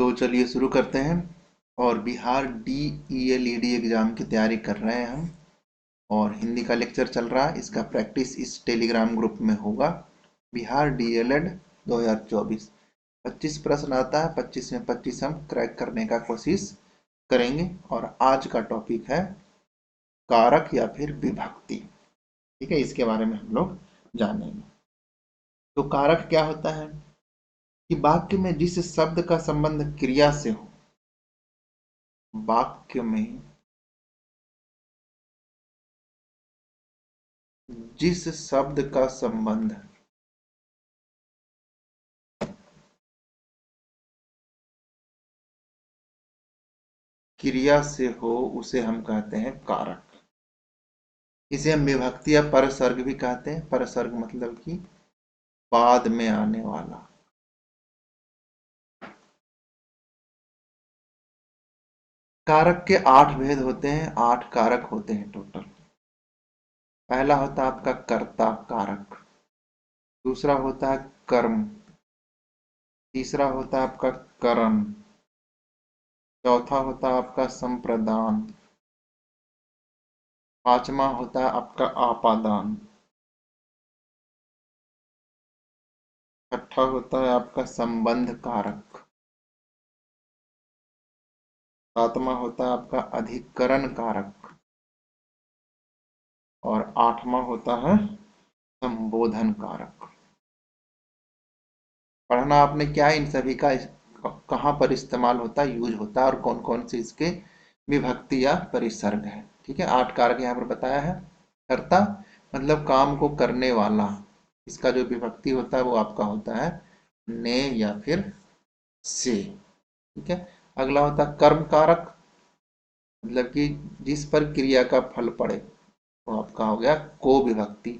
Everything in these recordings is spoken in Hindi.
तो चलिए शुरू करते हैं। और बिहार DELED एग्ज़ाम की तैयारी कर रहे हैं हम। और हिंदी का लेक्चर चल रहा है, इसका प्रैक्टिस इस टेलीग्राम ग्रुप में होगा। बिहार DELED 2024 25 प्रश्न आता है, 25 में 25 हम क्रैक करने का कोशिश करेंगे। और आज का टॉपिक है कारक या फिर विभक्ति। ठीक है, इसके बारे में हम लोग जानेंगे। तो कारक क्या होता है कि वाक्य में जिस शब्द का संबंध क्रिया से हो, वाक्य में जिस शब्द का संबंध क्रिया से हो उसे हम कहते हैं कारक। इसे हम विभक्ति या परसर्ग भी कहते हैं। परसर्ग मतलब कि बाद में आने वाला। कारक के 8 भेद होते हैं, 8 कारक होते हैं टोटल। पहला होता है आपका कर्ता कारक, दूसरा होता है कर्म, तीसरा होता है आपका करण, चौथा होता है आपका संप्रदान, पांचवा होता है आपका आपादान, छठा होता है आपका संबंध कारक, सातवां होता है आपका अधिकरण कारक, और आठवां होता है संबोधन कारक। पढ़ना आपने क्या इन सभी का कहाँ पर इस्तेमाल होता है, यूज होता है, और कौन कौन से इसके विभक्ति या परिसर्ग है। ठीक है, 8 कारक यहाँ पर बताया है। कर्ता मतलब काम को करने वाला, इसका जो विभक्ति होता है वो आपका होता है ने या फिर से। ठीक है, अगला होता है कर्म कारक, मतलब कि जिस पर क्रिया का फल पड़े, वो आपका हो गया को विभक्ति।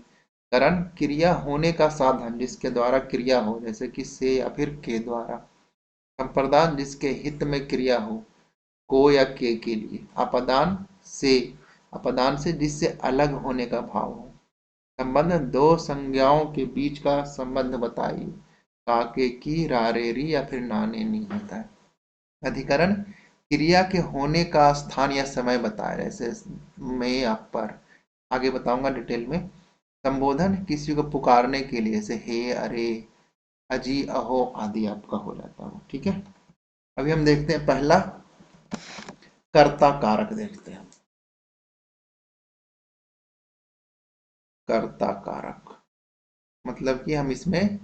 करण क्रिया होने का साधन, जिसके द्वारा क्रिया हो, जैसे कि से या फिर के द्वारा। संप्रदान जिसके हित में क्रिया हो, को या के लिए। अपदान से जिससे अलग होने का भाव हो। संबंध दो संज्ञाओं के बीच का संबंध बताइए, काके की, रारेरी या फिर नाने नहीं होता है। अधिकरण क्रिया के होने का स्थान या समय बताया, जैसे मैं, आप पर, आगे बताऊंगा डिटेल में। संबोधन किसी को पुकारने के लिए, जैसे हे, अरे, अजी, अहो आदि आपका हो जाता है। ठीक है, अभी हम देखते हैं पहला कर्ता कारक देखते हैं। कर्ता कारक मतलब कि हम इसमें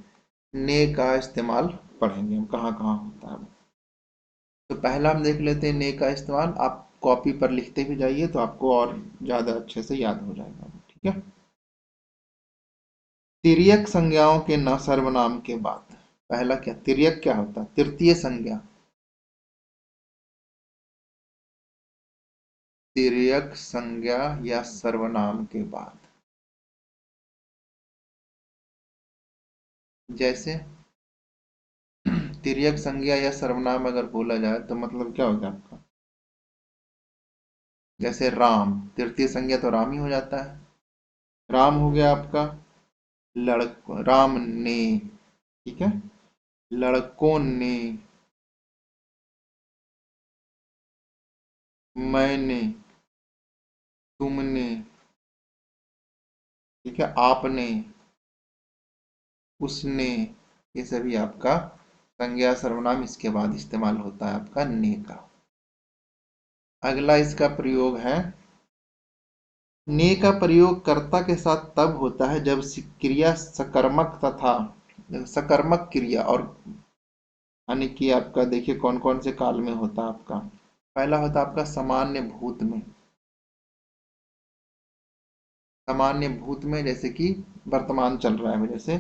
ने का इस्तेमाल पढ़ेंगे, हम कहाँ कहाँ होता है। तो पहला हम देख लेते हैं ने का इस्तेमाल। आप कॉपी पर लिखते भी जाइए तो आपको और ज्यादा अच्छे से याद हो जाएगा। ठीक है, तिर्यक संज्ञाओं के न सर्वनाम के बाद पहला क्या, तिर्यक क्या होता है, तृतीय संज्ञा। तिर्यक संज्ञा या सर्वनाम के बाद, जैसे तिर्यक संज्ञा या सर्वनाम अगर बोला जाए तो मतलब क्या होगा आपका, जैसे राम, तृतीय संज्ञा तो राम ही हो जाता है। राम हो गया आपका राम ने। ठीक है, लड़कों ने, मैंने, तुमने। ठीक है, आपने, उसने, ये सभी आपका संज्ञा सर्वनाम इसके बाद इस्तेमाल होता है आपका ने का। अगला इसका प्रयोग है, ने का प्रयोग कर्ता के साथ तब होता है जब क्रिया सकर्मक तथा सकर्मक क्रिया, और यानी कि आपका देखिए कौन कौन से काल में होता है आपका। पहला होता है आपका सामान्य भूत में। सामान्य भूत में जैसे कि वर्तमान चल रहा है, जैसे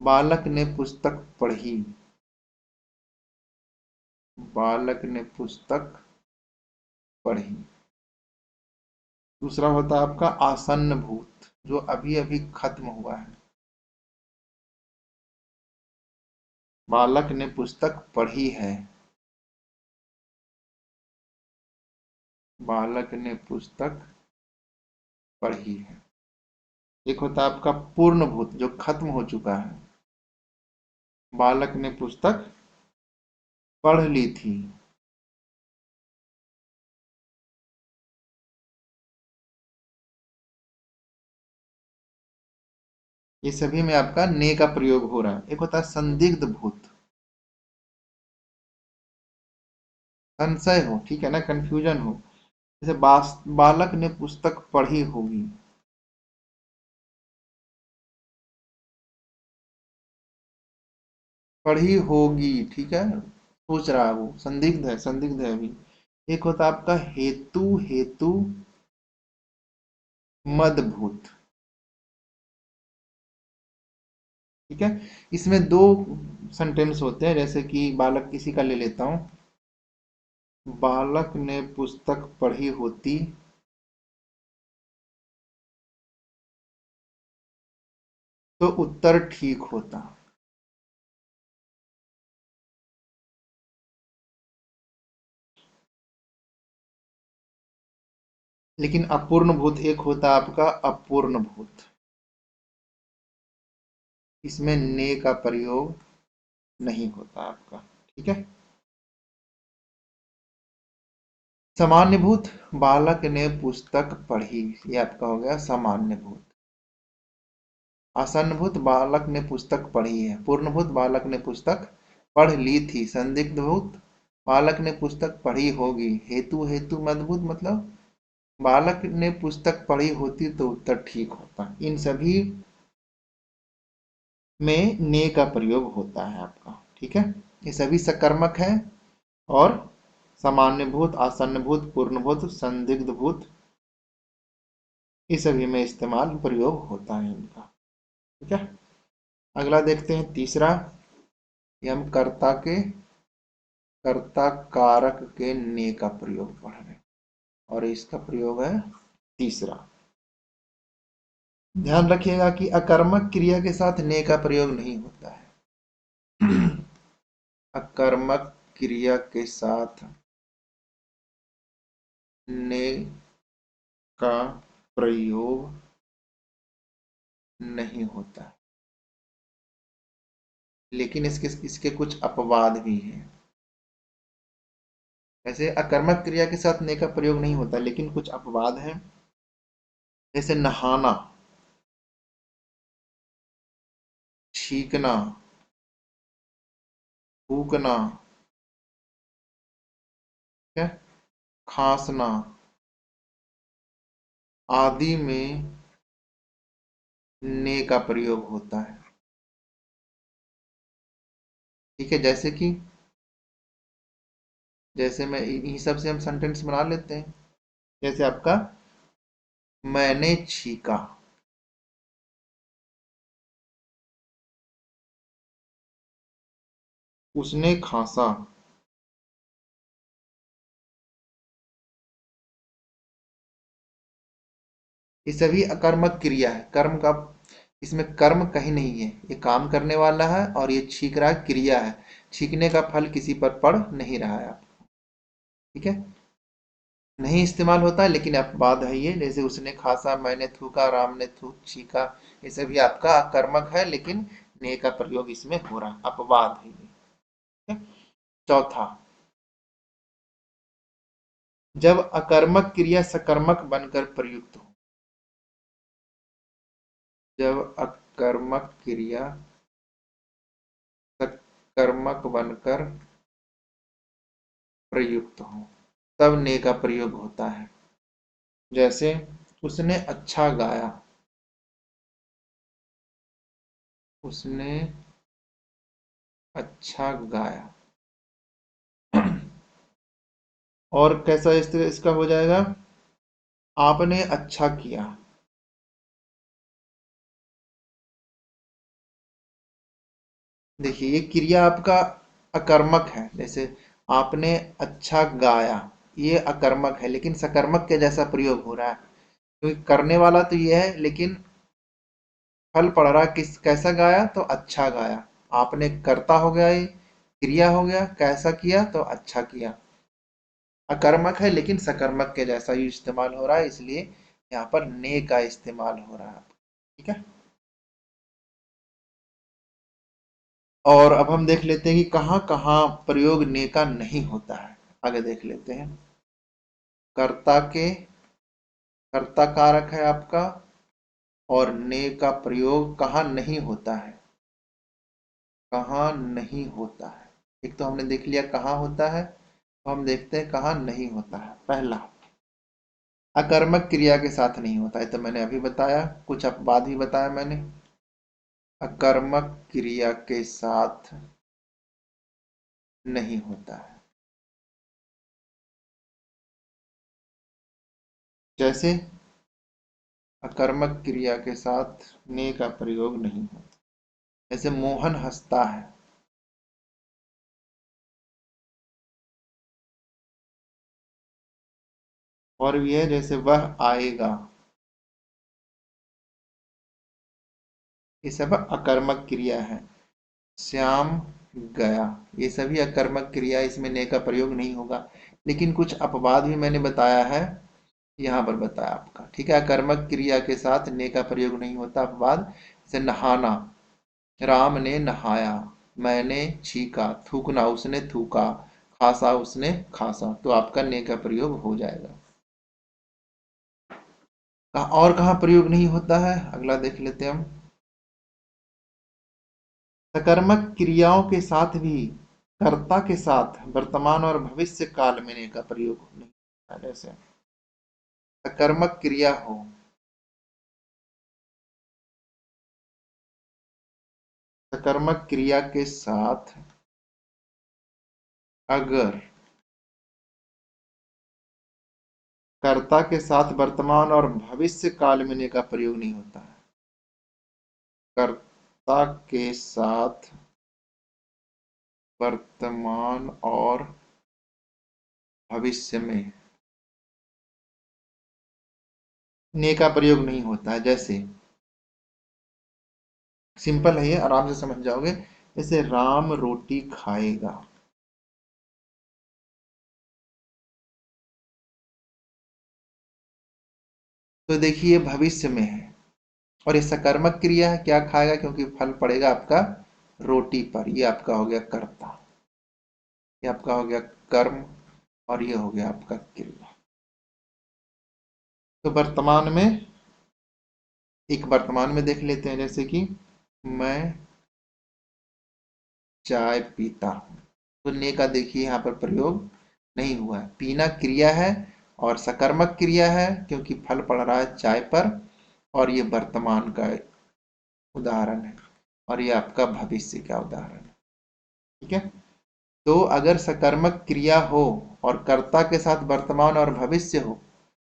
बालक ने पुस्तक पढ़ी, बालक ने पुस्तक पढ़ी। दूसरा होता है आपका आसन्न भूत, जो अभी अभी खत्म हुआ है। बालक ने पुस्तक पढ़ी है, बालक ने पुस्तक पढ़ी है। एक होता है आपका पूर्ण भूत, जो खत्म हो चुका है। बालक ने पुस्तक पढ़ ली थी। ये सभी में आपका ने का प्रयोग हो रहा है। एक होता है संदिग्ध भूत, संशय हो, ठीक है ना, कंफ्यूजन हो। जैसे बालक ने पुस्तक पढ़ी होगी, पढ़ी होगी, ठीक है, सोच रहा है वो, संदिग्ध है, संदिग्ध है अभी। एक होता है आपका हेतु, हेतु मदभूत, ठीक है। इसमें दो सेंटेंस होते हैं, जैसे कि बालक, किसी का ले लेता हूं, बालक ने पुस्तक पढ़ी होती तो उत्तर ठीक होता। लेकिन अपूर्ण भूत एक होता है आपका अपूर्ण भूत, इसमें ने का प्रयोग नहीं होता आपका, ठीक है। सामान्य भूत, बालक ने पुस्तक पढ़ी, ये आपका हो गया सामान्य भूत। आसन्न भूत, बालक ने पुस्तक पढ़ी है। पूर्ण भूत, बालक ने पुस्तक पढ़ ली थी। संदिग्ध भूत, बालक ने पुस्तक पढ़ी होगी। हेतु, हेतु मदभूत मतलब बालक ने पुस्तक पढ़ी होती तो उत्तर ठीक होता। इन सभी में ने का प्रयोग होता है आपका, ठीक है। ये सभी सकर्मक है, और सामान्य भूत, आसन्न भूत, पूर्ण भूत, संदिग्ध भूत, इस सभी में इस्तेमाल प्रयोग होता है इनका, ठीक है। अगला देखते हैं तीसरा। ये हम कर्ता कारक के ने का प्रयोग पढ़ रहे हैं, और इसका प्रयोग है तीसरा। ध्यान रखिएगा कि अकर्मक क्रिया के साथ ने का प्रयोग नहीं होता है। अकर्मक क्रिया के साथ ने का प्रयोग नहीं होता, लेकिन इसके इसके कुछ अपवाद भी हैं। ऐसे अकर्मक क्रिया के साथ ने का प्रयोग नहीं होता, लेकिन कुछ अपवाद हैं। जैसे नहाना, छींकना, थूकना, ठीक है, खांसना आदि में ने का प्रयोग होता है, ठीक है। जैसे मैं इन्हीं सब से हम सेंटेंस बना लेते हैं। जैसे आपका मैंने छीका, उसने खांसा। ये सभी अकर्मक क्रिया है। कर्म का, इसमें कर्म कहीं नहीं है, ये काम करने वाला है, और ये छींक रहा क्रिया है। छींकने का फल किसी पर पड़ नहीं रहा है आपको, ठीक है। नहीं इस्तेमाल होता है, लेकिन अपवाद है ये। जैसे उसने खांसा, मैंने थूका, राम ने थूक छीका, ये सभी आपका अकर्मक है, लेकिन ने का प्रयोग इसमें हो रहा है, अपवाद है ये, ठीक है? चौथा, जब अकर्मक क्रिया सकर्मक बनकर प्रयुक्त हो, जब अकर्मक क्रिया सकर्मक बनकर प्रयुक्त हो, तब ने का प्रयोग होता है। जैसे उसने अच्छा गाया, उसने अच्छा गाया। और कैसा इसका हो जाएगा, आपने अच्छा किया। देखिए ये क्रिया आपका अकर्मक है। जैसे आपने अच्छा गाया, ये अकर्मक है, लेकिन सकर्मक के जैसा प्रयोग हो रहा है, क्योंकि करने वाला तो ये है, लेकिन फल पड़ रहा किस, कैसा गाया तो अच्छा गाया। आपने कर्ता हो गया, ये क्रिया हो गया, कैसा किया तो अच्छा किया। अकर्मक है, लेकिन सकर्मक के जैसा ही इस्तेमाल हो रहा है, इसलिए यहाँ पर ने का इस्तेमाल हो रहा है, ठीक है। और अब हम देख लेते हैं कि कहाँ कहाँ प्रयोग ने का नहीं होता है। आगे देख लेते हैं। कर्ता के, कर्ता कारक है आपका, और ने का प्रयोग कहाँ नहीं होता है, कहाँ नहीं होता है। एक तो हमने देख लिया कहाँ होता है, तो हम देखते हैं कहाँ नहीं होता है। पहला, अकर्मक क्रिया के साथ नहीं होता है, तो मैंने अभी बताया, कुछ अपवाद भी बताया मैंने। अकर्मक क्रिया के साथ नहीं होता है, जैसे अकर्मक क्रिया के साथ ने का प्रयोग नहीं होता। जैसे मोहन हंसता है, और भी है जैसे वह आएगा, ये सब अकर्मक क्रिया है। श्याम गया, ये सभी अकर्मक क्रिया, इसमें ने का प्रयोग नहीं होगा। लेकिन कुछ अपवाद भी मैंने बताया है, यहाँ पर बताया आपका, ठीक है। अकर्मक क्रिया के साथ ने का प्रयोग नहीं होता। अपवाद, जैसे नहाना, राम ने नहाया, मैंने छीका, थूकना, उसने थूका, खांसा, उसने खांसा, तो आपका ने का प्रयोग हो जाएगा। और कहाँ प्रयोग नहीं होता है, अगला देख लेते हैं हम। सकर्मक क्रियाओं के साथ भी कर्ता के साथ वर्तमान और भविष्य काल में ने का प्रयोग नहीं होता है। जैसे सकर्मक क्रिया हो, सकर्मक क्रिया के साथ अगर कर्ता के साथ वर्तमान और भविष्य काल में ने का प्रयोग नहीं होता है। कर्ता के साथ वर्तमान और भविष्य में ने का प्रयोग नहीं होता है। जैसे सिंपल है ये, आराम से समझ जाओगे। जैसे राम रोटी खाएगा, तो देखिए भविष्य में है, और ये सकर्मक क्रिया है, क्या खाएगा, क्योंकि फल पड़ेगा आपका रोटी पर। ये आपका हो गया कर्ता, ये आपका हो गया कर्म, और ये हो गया आपका क्रिया। तो वर्तमान में, एक वर्तमान में देख लेते हैं, जैसे कि मैं चाय पीता हूँ, तो ने का देखिए यहाँ पर प्रयोग नहीं हुआ है। पीना क्रिया है और सकर्मक क्रिया है, क्योंकि फल पड़ रहा है चाय पर, और ये वर्तमान का उदाहरण है, और ये आपका भविष्य का उदाहरण है। ठीक है। तो अगर सकर्मक क्रिया हो और कर्ता के साथ वर्तमान और भविष्य हो,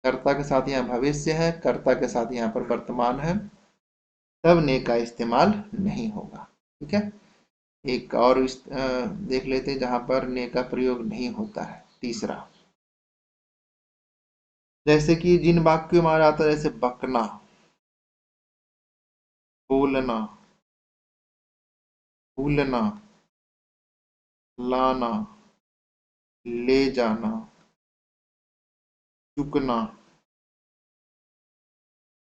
कर्ता के साथ यहाँ भविष्य है, कर्ता के साथ यहाँ पर वर्तमान है, तब ने का इस्तेमाल नहीं होगा। ठीक है। एक और देख लेते हैं जहां पर ने का प्रयोग नहीं होता है। तीसरा, जैसे कि जिन वाक्यों में आ जाता है, जैसे बकना, बोलना, भूलना, लाना, ले जाना, चुकना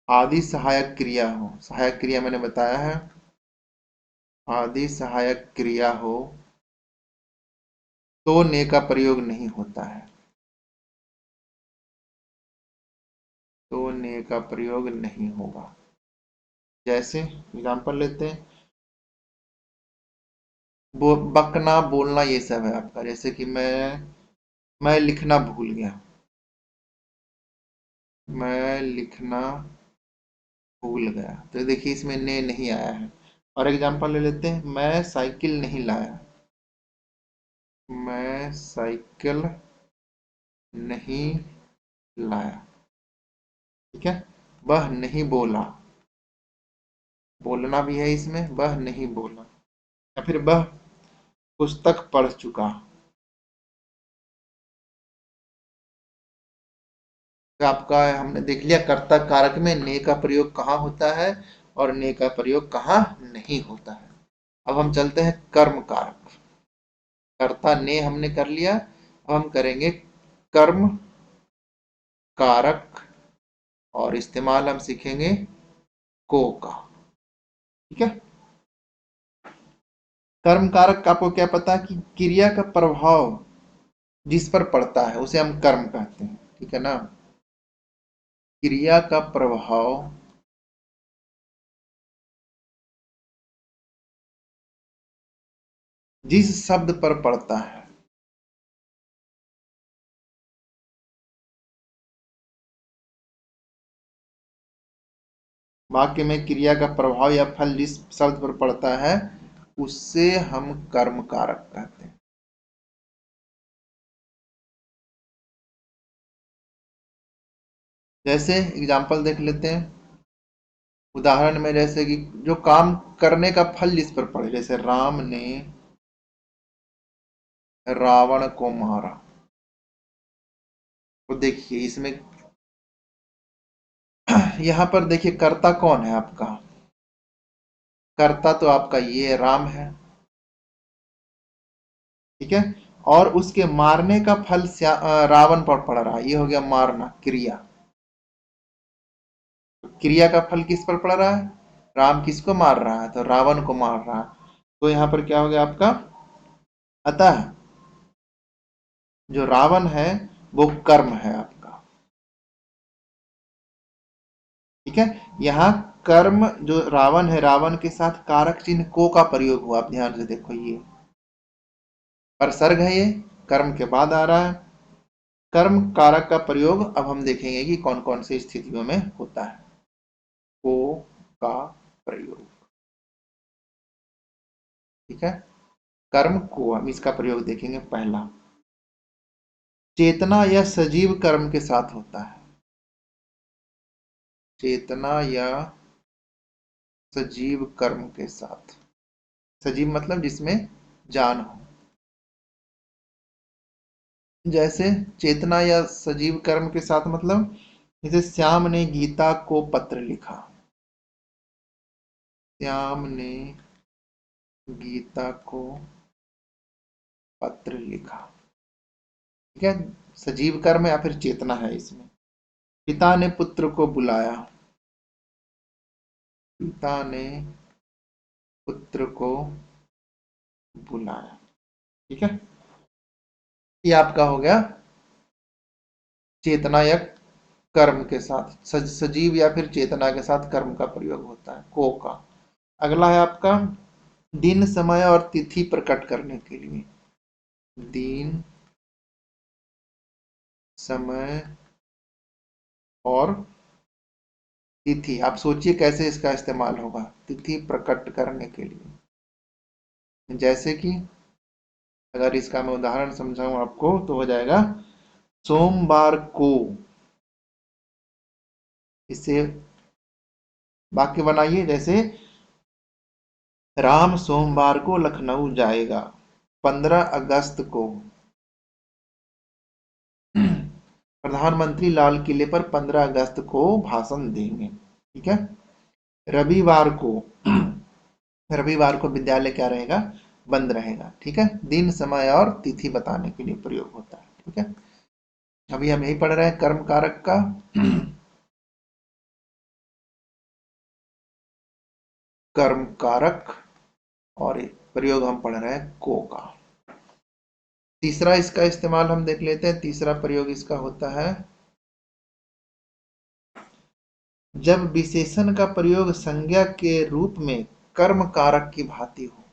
आदि सहायक क्रिया हो। सहायक क्रिया मैंने बताया है, आदि सहायक क्रिया हो तो ने का प्रयोग नहीं होता है, तो ने का प्रयोग नहीं होगा। जैसे एग्जाम्पल लेते हैं, बकना, बोलना, ये सब है आपका। जैसे कि मैं लिखना भूल गया, मैं लिखना भूल गया, तो देखिए इसमें ने नहीं आया है। और एग्जांपल ले लेते हैं, मैं साइकिल नहीं लाया, मैं साइकिल नहीं लाया। ठीक है। वह नहीं बोला, बोलना भी है इसमें, वह नहीं बोला। या फिर वह पुस्तक पढ़ चुका। तो आपका हमने देख लिया कर्ता कारक में ने का प्रयोग कहाँ होता है और ने का प्रयोग कहाँ नहीं होता है। अब हम चलते हैं कर्म कारक। कर्ता ने हमने कर लिया, अब हम करेंगे कर्म कारक, और इस्तेमाल हम सीखेंगे को का। ठीक है। कर्म कारक का आपको क्या पता कि क्रिया का प्रभाव जिस पर पड़ता है उसे हम कर्म कहते हैं, ठीक है ना। क्रिया का प्रभाव जिस शब्द पर पड़ता है, वाक्य में क्रिया का प्रभाव या फल जिस शब्द पर पड़ता है उससे हम कर्म कारक कहते हैं। जैसे एग्जाम्पल देख लेते हैं, उदाहरण में जैसे कि जो काम करने का फल जिस पर पड़े, जैसे राम ने रावण को मारा, तो देखिए इसमें यहां पर देखिए कर्ता कौन है आपका, कर्ता तो आपका ये राम है, ठीक है। और उसके मारने का फल रावण पर पड़ रहा है, ये हो गया मारना क्रिया। क्रिया का फल किस पर पड़ रहा है, राम किसको मार रहा है, तो रावण को मार रहा है। तो यहां पर क्या हो गया आपका, अतः जो रावण है वो कर्म है आपका, ठीक है। यहाँ कर्म जो रावण है, रावण के साथ कारक चिन्ह को का प्रयोग हुआ, आप ध्यान से देखो, ये परसर्ग है, ये कर्म के बाद आ रहा है। कर्म कारक का प्रयोग अब हम देखेंगे कि कौन कौन सी स्थितियों में होता है। को का प्रयोग, ठीक है। कर्म को हम इसका प्रयोग देखेंगे। पहला, चेतना या सजीव कर्म के साथ होता है, चेतना या सजीव कर्म के साथ। सजीव मतलब जिसमें जान हो, जैसे चेतना या सजीव कर्म के साथ मतलब जैसे श्याम ने गीता को पत्र लिखा, श्याम ने गीता को पत्र लिखा, ठीक है। सजीव कर्म या फिर चेतना है इसमें। पिता ने पुत्र को बुलाया, पिता ने पुत्र को बुलाया, ठीक है। ये आपका हो गया चेतना या कर्म के साथ, सजीव या फिर चेतना के साथ कर्म का प्रयोग होता है, को का। अगला है आपका दिन समय और तिथि प्रकट करने के लिए, दिन समय और तिथि। आप सोचिए कैसे इसका इस्तेमाल होगा तिथि प्रकट करने के लिए। जैसे कि अगर इसका मैं उदाहरण समझाऊं आपको तो हो जाएगा सोमवार को, इससे वाक्य बनाइए, जैसे राम सोमवार को लखनऊ जाएगा, 15 अगस्त को प्रधानमंत्री लाल किले पर 15 अगस्त को भाषण देंगे, ठीक है। रविवार को रविवार को विद्यालय क्या रहेगा, बंद रहेगा, ठीक है। दिन समय और तिथि बताने के लिए प्रयोग होता है, ठीक है। अभी हम यही पढ़ रहे हैं कर्म कारक का। कर्म कारक और प्रयोग हम पढ़ रहे हैं को का। तीसरा इसका इस्तेमाल हम देख लेते हैं, तीसरा प्रयोग इसका होता है जब विशेषण का प्रयोग संज्ञा के रूप में कर्म कारक की भांति हो,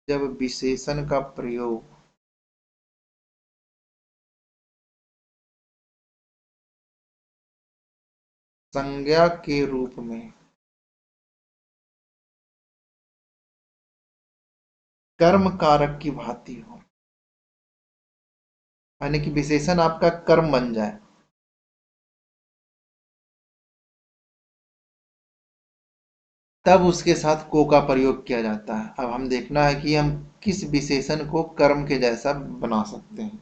जब विशेषण का प्रयोग संज्ञा के रूप में कर्म कारक की भांति हो, यानी कि विशेषण आपका कर्म बन जाए, तब उसके साथ को का प्रयोग किया जाता है। अब हम देखना है कि हम किस विशेषण को कर्म के जैसा बना सकते हैं,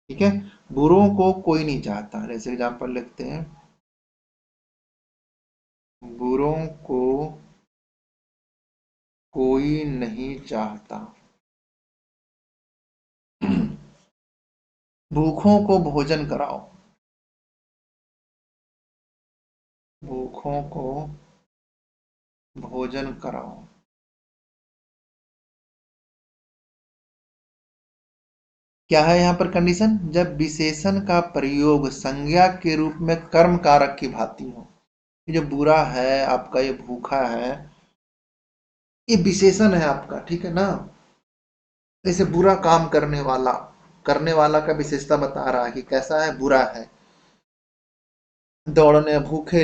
ठीक है। बुरों को कोई नहीं चाहता, जैसे एग्जाम्पल लिखते हैं, बुरों को कोई नहीं चाहता, भूखों को भोजन कराओ, भूखों को भोजन कराओ, क्या है यहाँ पर कंडीशन? जब विशेषण का प्रयोग संज्ञा के रूप में कर्म कारक की भांति हो। ये जो बुरा है आपका, ये भूखा है, ये विशेषण है आपका, ठीक है ना। जैसे बुरा काम करने वाला का विशेषता बता रहा है कि कैसा है, बुरा है। दौड़ने, भूखे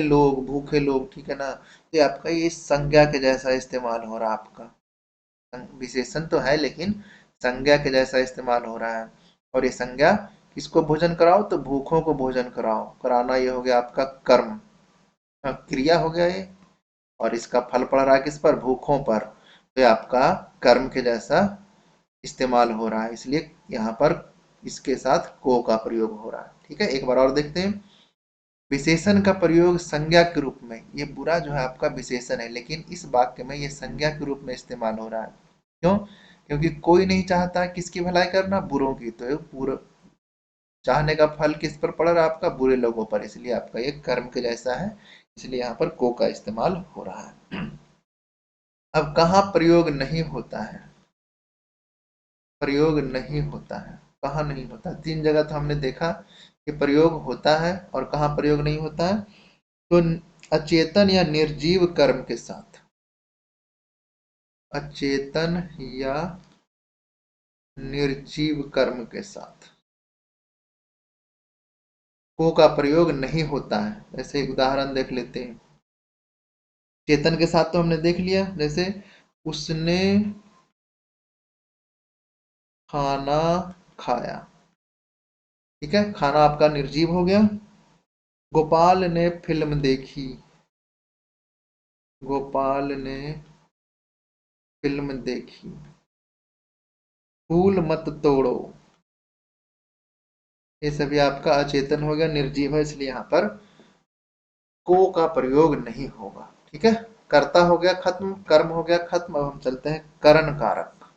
लोग, ठीक है ना। ये आपका ये संज्ञा के जैसा इस्तेमाल हो रहा है आपका। विशेषण तो है लेकिन संज्ञा के जैसा इस्तेमाल हो रहा है। और ये संज्ञा किसको भोजन कराओ? तो भूखों को भोजन कराओ। कराना ये हो गया आपका कर्म, क्रिया हो गया ये। और इसका फल पड़ रहा है किस पर? भूखों पर। तो ये आपका कर्म के जैसा इस्तेमाल हो रहा है, इसलिए यहाँ पर इसके साथ को का प्रयोग हो रहा है। ठीक है, एक बार और देखते हैं। विशेषण का प्रयोग संज्ञा के रूप में, ये बुरा जो है आपका विशेषण है, लेकिन इस वाक्य में ये संज्ञा के रूप में इस्तेमाल हो रहा है। क्यों? क्योंकि कोई नहीं चाहता किसकी भलाई करना? बुरों की। तो ये पूरा चाहने का फल किस पर पड़ रहा है? आपका बुरे लोगों पर, इसलिए आपका ये कर्म के जैसा है, इसलिए यहाँ पर को का इस्तेमाल हो रहा है। अब कहाँ प्रयोग नहीं होता है? प्रयोग नहीं होता है, कहाँ नहीं होता? तीन जगह तो हमने देखा कि प्रयोग होता है, और कहाँ प्रयोग नहीं होता है? तो अचेतन या निर्जीव कर्म के साथ, अचेतन या निर्जीव कर्म के साथ को का प्रयोग नहीं होता है। जैसे एक उदाहरण देख लेते हैं। चेतन के साथ तो हमने देख लिया, जैसे उसने खाना खाया, ठीक है, खाना आपका निर्जीव हो गया। गोपाल ने फिल्म देखी, गोपाल ने फिल्म देखी। फूल मत तोड़ो, ये सभी आपका अचेतन हो गया, निर्जीव है, इसलिए यहाँ पर को का प्रयोग नहीं होगा। ठीक है, कर्ता हो गया खत्म, कर्म हो गया खत्म। अब हम चलते हैं करण कारक।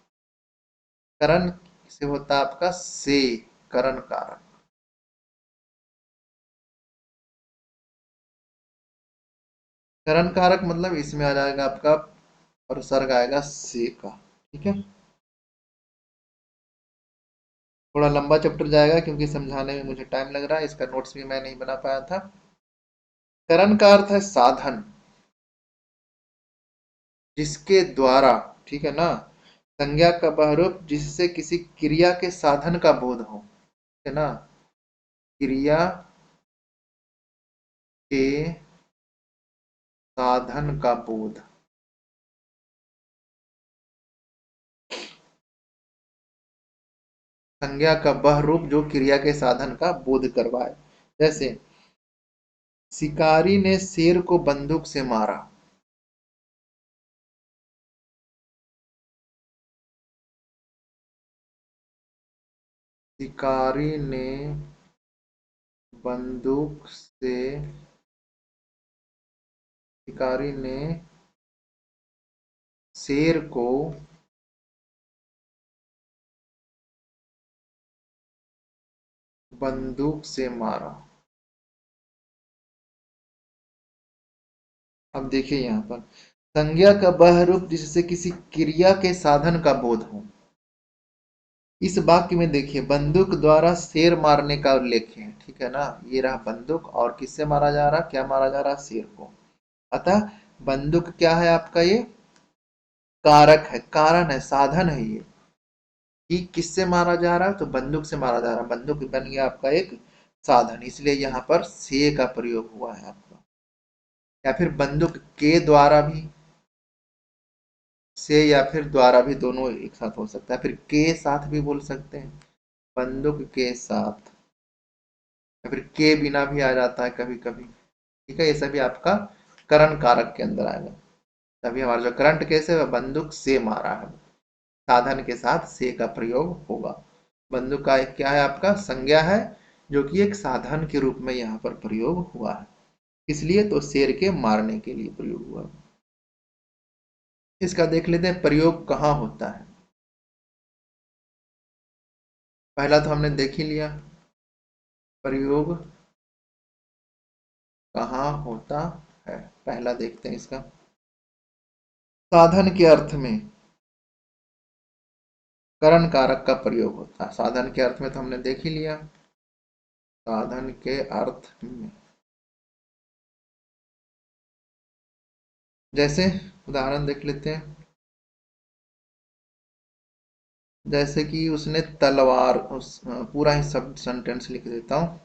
करण से होता है आपका से, करण कारक। करण कारक मतलब इसमें आ जाएगा आपका उपसर्ग आएगा से का। ठीक है, थोड़ा लंबा चैप्टर जाएगा क्योंकि समझाने में मुझे टाइम लग रहा है, इसका नोट्स भी मैं नहीं बना पाया था। करण का अर्थ है साधन, जिसके द्वारा, ठीक है ना, संज्ञा का बहरूप जिससे किसी क्रिया के साधन का बोध हो, है ना, क्रिया के साधन का बोध। संज्ञा का वह रूप जो क्रिया के साधन का बोध करवाए। जैसे शिकारी ने शेर को बंदूक से मारा। शिकारी ने बंदूक से, शिकारी ने शेर को बंदूक से मारा। अब देखिए यहाँ पर संज्ञा का वह रूप जिससे किसी क्रिया के साधन का बोध हो। इस वाक्य में देखिए बंदूक द्वारा शेर मारने का उल्लेख है, ठीक है ना। ये रहा बंदूक, और किससे मारा जा रहा, क्या मारा जा रहा? शेर को। अतः बंदूक क्या है आपका? ये कारक है, कारण है, साधन है ये। कि किससे मारा जा रहा है? तो बंदूक से मारा जा रहा है। बंदूक बन गया आपका एक साधन, इसलिए यहाँ पर से का प्रयोग हुआ है आपका। या फिर बंदूक के द्वारा भी, से या फिर द्वारा भी, दोनों एक साथ हो सकता है। फिर के साथ भी बोल सकते हैं, बंदूक के साथ। या फिर के बिना भी आ जाता है कभी कभी। ठीक है, ये सभी आपका करण कारक के अंदर आएगा। तभी हमारा जो करंट केस है वह बंदूक से मारा है, साधन के साथ से का प्रयोग होगा। बंदूक का एक क्या है आपका? संज्ञा है, जो कि एक साधन के रूप में यहाँ पर प्रयोग हुआ है, इसलिए तो शेर के मारने के लिए प्रयोग हुआ। इसका देख लेते हैं प्रयोग कहाँ होता है। पहला तो हमने देख ही लिया, प्रयोग कहाँ होता है। पहला देखते हैं इसका, साधन के अर्थ में। करण कारक का प्रयोग होता है। साधन के अर्थ में तो हमने देख ही लिया। साधन के अर्थ में जैसे उदाहरण देख लेते हैं। जैसे कि उसने तलवार, पूरा ही शब्द सेंटेंस लिख देता हूं।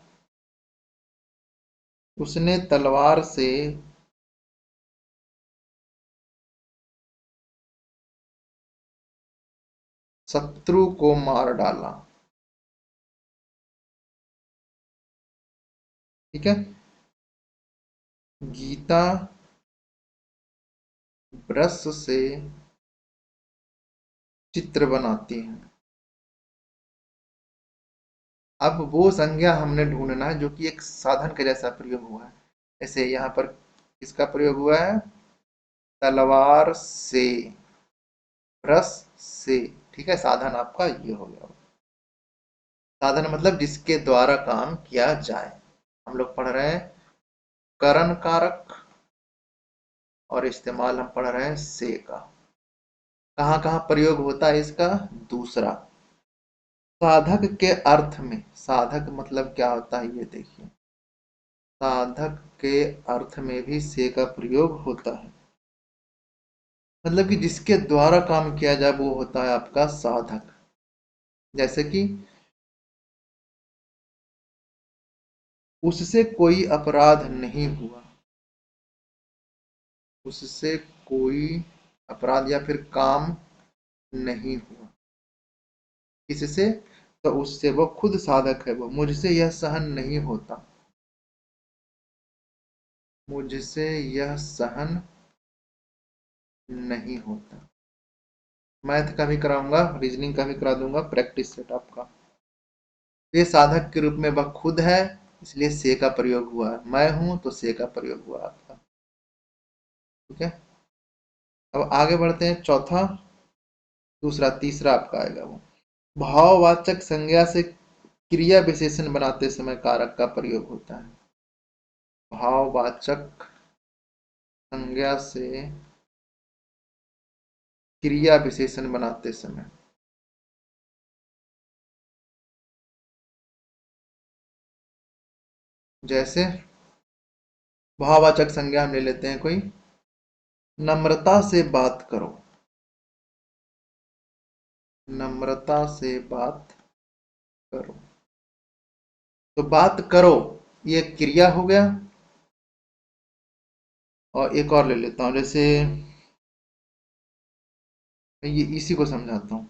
उसने तलवार से शत्रु को मार डाला। ठीक है। गीता ब्रश से चित्र बनाती है। अब वो संज्ञा हमने ढूंढना है जो कि एक साधन के जैसा प्रयोग हुआ है। ऐसे यहाँ पर किसका प्रयोग हुआ है? तलवार से, ब्रश से। ठीक है, साधन आपका ये हो गया। साधन मतलब जिसके द्वारा काम किया जाए। हम लोग पढ़ रहे हैं करण कारक, और इस्तेमाल हम पढ़ रहे हैं से का। कहाँ कहाँ प्रयोग होता है इसका? दूसरा, साधक के अर्थ में। साधक मतलब क्या होता है ये देखिए। साधक के अर्थ में भी से का प्रयोग होता है। मतलब कि जिसके द्वारा काम किया जाए वो होता है आपका साधक। जैसे कि उससे कोई अपराध नहीं हुआ। उससे कोई अपराध या फिर काम नहीं हुआ। किससे? तो उससे, वो खुद साधक है। वो, मुझसे यह सहन नहीं होता। मुझसे यह सहन नहीं होता। मैथ का भी कराऊंगा, रीजनिंग का भी करा दूंगा, प्रैक्टिस सेट आपका। ये साधक के रूप में वह खुद है, इसलिए से का प्रयोग हुआ है। मैं हूं तो से का प्रयोग हुआ आपका। ठीक है। अब आगे बढ़ते हैं। चौथा, दूसरा, तीसरा आपका आएगा वो। भाववाचक संज्ञा से क्रिया विशेषण बनाते समय कारक का प्रयोग होता है। भाववाचक संज्ञा से क्रिया विशेषण बनाते समय। जैसे भाववाचक संज्ञा हम ले लेते हैं कोई। नम्रता से बात करो। नम्रता से बात करो। तो बात करो ये क्रिया हो गया। और एक और ले लेता हूं, जैसे ये इसी को समझाता हूं।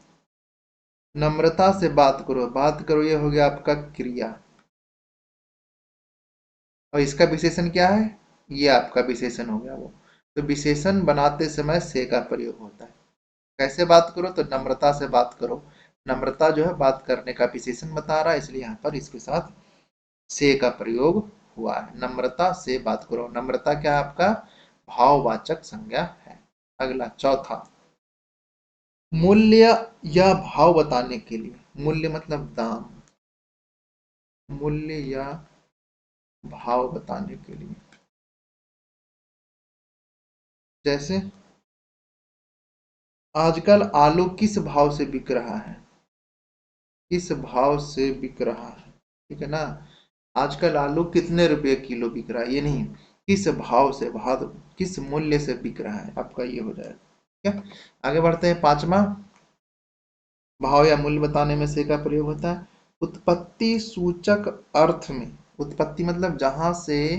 नम्रता से बात करो, बात करो ये हो गया आपका क्रिया। और इसका विशेषण क्या है? ये आपका विशेषण हो गया वो। तो विशेषण बनाते समय से का प्रयोग होता है। कैसे बात करो? तो नम्रता से बात करो। नम्रता जो है बात करने का विशेषण बता रहा है, इसलिए यहाँ पर इसके साथ से का प्रयोग हुआ है। नम्रता से बात करो। नम्रता क्या है आपका? भाववाचक संज्ञा है। अगला, चौथा, मूल्य या भाव बताने के लिए। मूल्य मतलब दाम। मूल्य या भाव बताने के लिए। जैसे आजकल आलू किस भाव से बिक रहा है? किस भाव से बिक रहा है? ठीक है ना। आजकल आलू कितने रुपए किलो बिक रहा है, ये नहीं, किस भाव से, भाव किस मूल्य से बिक रहा है, आपका ये हो जाएगा। ठीक है। आगे बढ़ते हैं। पांचवा, भाव या मूल्य बताने में से का प्रयोग होता है उत्पत्ति सूचक अर्थ में। उत्पत्ति मतलब जहां से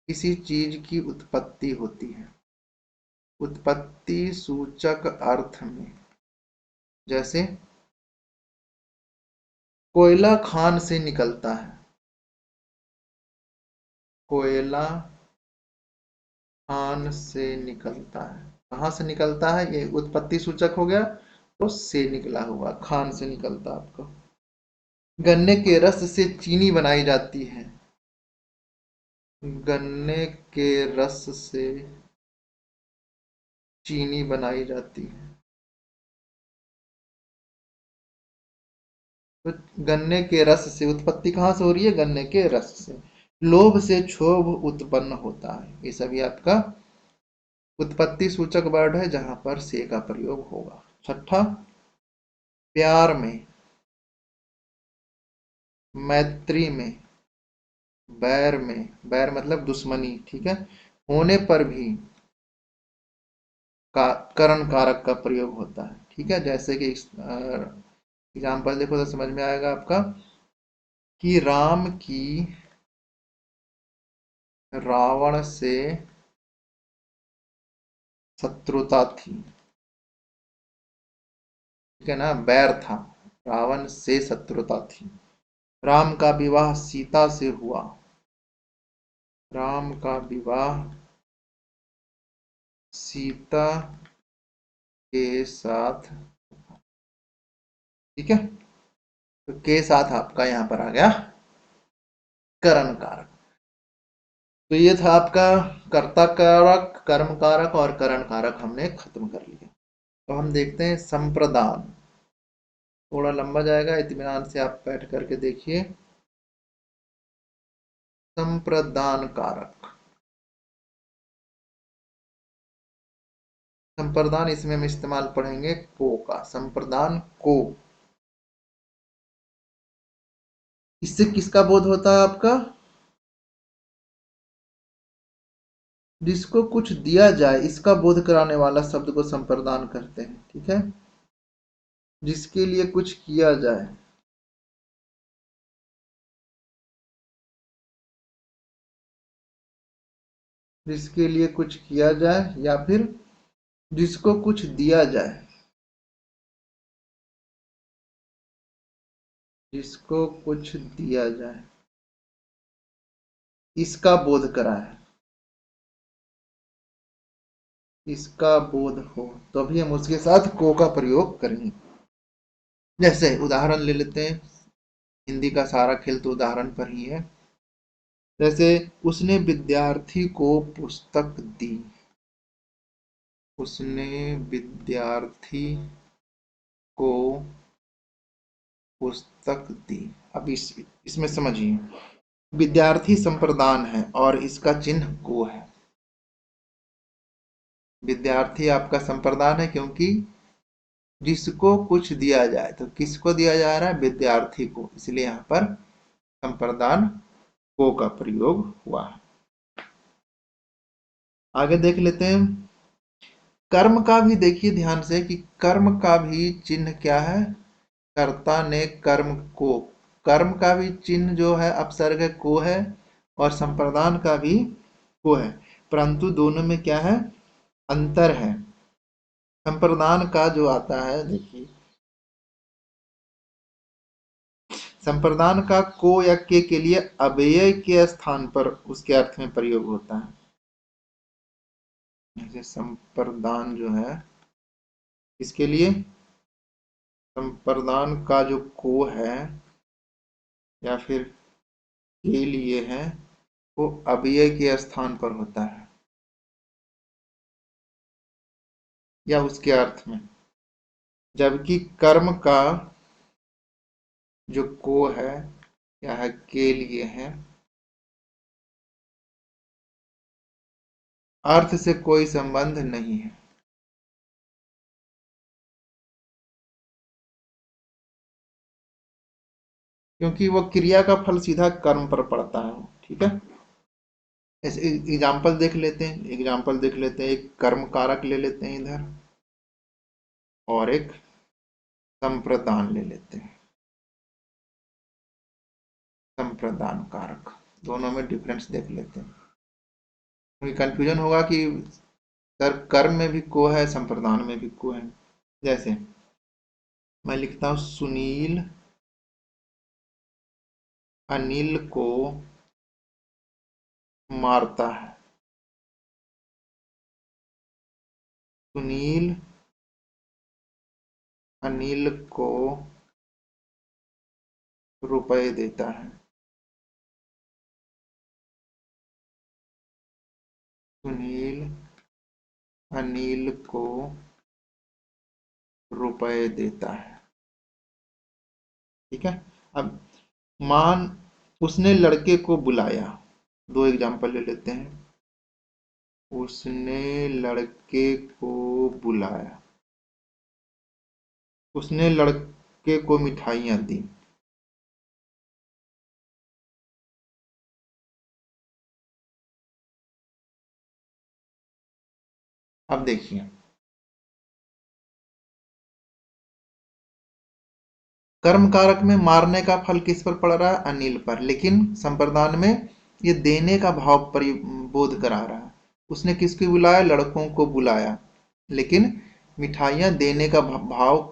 किसी चीज की उत्पत्ति होती है। उत्पत्ति सूचक अर्थ में। जैसे कोयला खान से निकलता है। कोयला खान से निकलता है। कहाँ से निकलता है? ये उत्पत्ति सूचक हो गया। तो से निकला हुआ, खान से निकलता आपका। गन्ने के रस से चीनी बनाई जाती है। गन्ने के रस से चीनी बनाई जाती है। तो गन्ने के रस से उत्पत्ति कहाँ से हो रही है? गन्ने के रस से। लोभ से क्षोभ उत्पन्न होता है। ये सभी आपका उत्पत्ति सूचक वर्ड है जहां पर से का प्रयोग होगा। छठा, प्यार में, मैत्री में, बैर में, बैर मतलब दुश्मनी, ठीक है, होने पर भी का करण कारक का प्रयोग होता है, ठीक है। जैसे कि एग्जाम्पल देखो तो समझ में आएगा आपका कि राम की रावण से शत्रुता थी, ठीक है ना, बैर था, रावण से शत्रुता थी। राम का विवाह सीता से हुआ, राम का विवाह सीता के साथ, ठीक है। तो के साथ आपका यहां पर आ गया करण कारक। तो ये था आपका कर्ता कारक, कर्म कारक और करण कारक हमने खत्म कर लिया। तो हम देखते हैं संप्रदान, थोड़ा लंबा जाएगा, इत्मीनान से आप बैठ करके देखिए। संप्रदान कारक, संप्रदान, इसमें हम इस्तेमाल पढ़ेंगे को का, संप्रदान को। इससे किसका बोध होता है आपका? जिसको कुछ दिया जाए इसका बोध कराने वाला शब्द को संप्रदान कहते हैं, ठीक है। जिसके लिए कुछ किया जाए, जिसके लिए कुछ किया जाए या फिर जिसको कुछ दिया जाए, जिसको कुछ दिया जाए, इसका बोध कराए, इसका बोध हो, तो अभी हम उसके साथ को का प्रयोग करेंगे। जैसे उदाहरण ले लेते हैं, हिंदी का सारा खेल तो उदाहरण पर ही है। जैसे उसने विद्यार्थी को पुस्तक दी, उसने विद्यार्थी को पुस्तक दी। अब इसमें समझिए, विद्यार्थी संप्रदान है और इसका चिन्ह को है। विद्यार्थी आपका संप्रदान है क्योंकि जिसको कुछ दिया जाए, तो किसको दिया जा रहा है? विद्यार्थी को, इसलिए यहाँ पर संप्रदान को का प्रयोग हुआ है। आगे देख लेते हैं, कर्म का भी देखिए ध्यान से कि कर्म का भी चिन्ह क्या है? कर्ता ने कर्म को, कर्म का भी चिन्ह जो है अपसर्ग है, को है, और संप्रदान का भी को है, परंतु दोनों में क्या है? अंतर है। संप्रदान का जो आता है, देखिए, संप्रदान का को या के लिए अव्यय के स्थान पर उसके अर्थ में प्रयोग होता है। जैसे संप्रदान जो है, इसके लिए संप्रदान का जो को है या फिर के लिए है, वो अव्यय के स्थान पर होता है या उसके अर्थ में, जबकि कर्म का जो को है या है के लिए है, अर्थ से कोई संबंध नहीं है, क्योंकि वो क्रिया का फल सीधा कर्म पर पड़ता है, ठीक है। ऐसे एग्जाम्पल देख लेते हैं, एग्जाम्पल देख लेते हैं, एक कर्म कारक ले लेते हैं इधर और एक संप्रदान ले लेते हैं। संप्रदान कारक, दोनों में डिफरेंस देख लेते हैं, क्योंकि कंफ्यूजन होगा कि सर कर्म में भी को है, संप्रदान में भी को है। जैसे मैं लिखता हूं, सुनील अनिल को मारता है, सुनील अनिल को रुपए देता है, सुनील अनिल को रुपए देता है, ठीक है। अब मान उसने लड़के को बुलाया, दो एग्जांपल ले लेते हैं, उसने लड़के को बुलाया, उसने के को मिठाइयाँ दी। अब देखिए, कर्म कारक में मारने का फल किस पर पड़ रहा है? अनिल पर। लेकिन संप्रदान में ये देने का भाव परिबोध करा रहा है। उसने किसको बुलाया? लड़कों को बुलाया। लेकिन मिठाइयाँ देने का भाव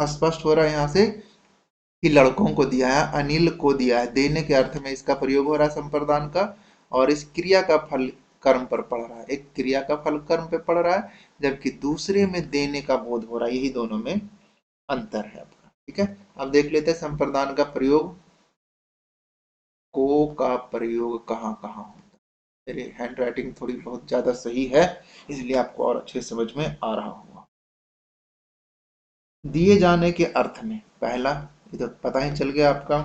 स्पष्ट हो रहा है यहाँ से कि लड़कों को दिया है, अनिल को दिया है। देने के अर्थ में इसका प्रयोग हो रहा है संप्रदान का, और इस क्रिया का फल कर्म पर पड़ रहा है। एक क्रिया का फल कर्म पे पड़ रहा है, जबकि दूसरे में देने का बोध हो रहा है। यही दोनों में अंतर है आपका। ठीक है, अब देख लेते हैं संप्रदान का प्रयोग। को का प्रयोग कहाँ कहाँ होता है। मेरी हैंड राइटिंग थोड़ी बहुत ज्यादा सही है, इसलिए आपको और अच्छे समझ में आ रहा होगा। दिए जाने के अर्थ में पहला, ये तो पता ही चल गया आपका।